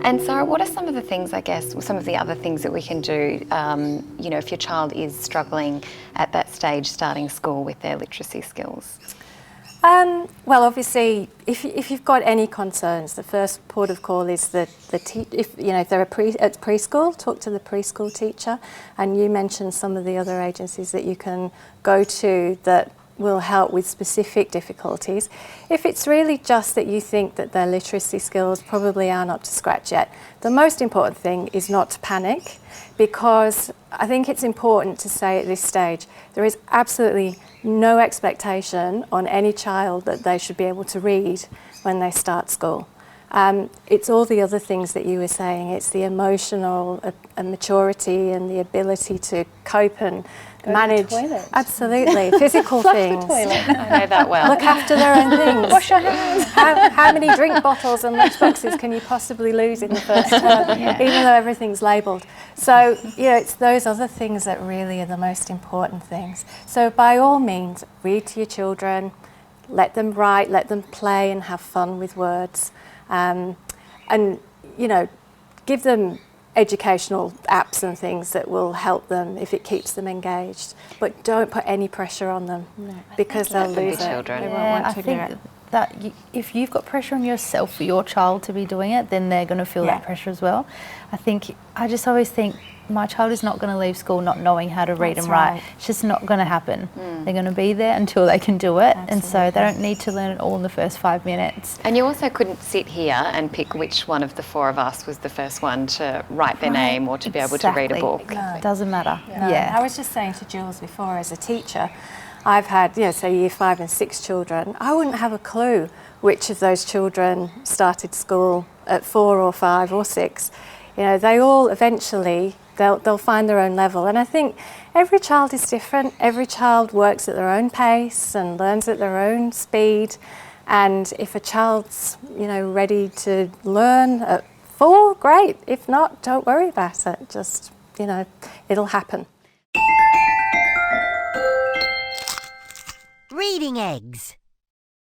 And Sara, what are some of the things, I guess, some of the other things that we can do, you know, if your child is struggling at that stage starting school with their literacy skills? Well, obviously, if you've got any concerns, the first port of call is if they're at preschool, talk to the preschool teacher. And you mentioned some of the other agencies that you can go to that will help with specific difficulties. If it's really just that you think that their literacy skills probably aren't up to scratch yet, the most important thing is not to panic, because I think it's important to say at this stage there is absolutely no expectation on any child that they should be able to read when they start school. It's all the other things that you were saying. It's the emotional maturity and the ability to cope and manage. Absolutely, physical things. I know that well. Look after their own things. Wash your hands. How many drink bottles and lunchboxes can you possibly lose in the first term, even though everything's labelled? So, you know, it's those other things that really are the most important things. So by all means, read to your children, let them write, let them play and have fun with words. And, you know, give them educational apps and things that will help them if it keeps them engaged. But don't put any pressure on them, because they'll lose it. Children. They won't want to do it. That if you've got pressure on yourself for your child to be doing it, then they're going to feel that pressure as well. I just always think my child is not going to leave school not knowing how to read and write. It's just not going to happen. They're going to be there until they can do it. And so they don't need to learn it all in the first 5 minutes. And you also couldn't sit here and pick which one of the four of us was the first one to write their name or to be able to read a book. No. Doesn't matter. No. I was just saying to Jules before, as a teacher, I've had, say year 5 and 6 children. I wouldn't have a clue which of those children started school at 4 or 5 or 6. You know, they all eventually, they'll find their own level. And I think every child is different. Every child works at their own pace and learns at their own speed. And if a child's, ready to learn at 4, great. If not, don't worry about it. Just, it'll happen. Reading eggs.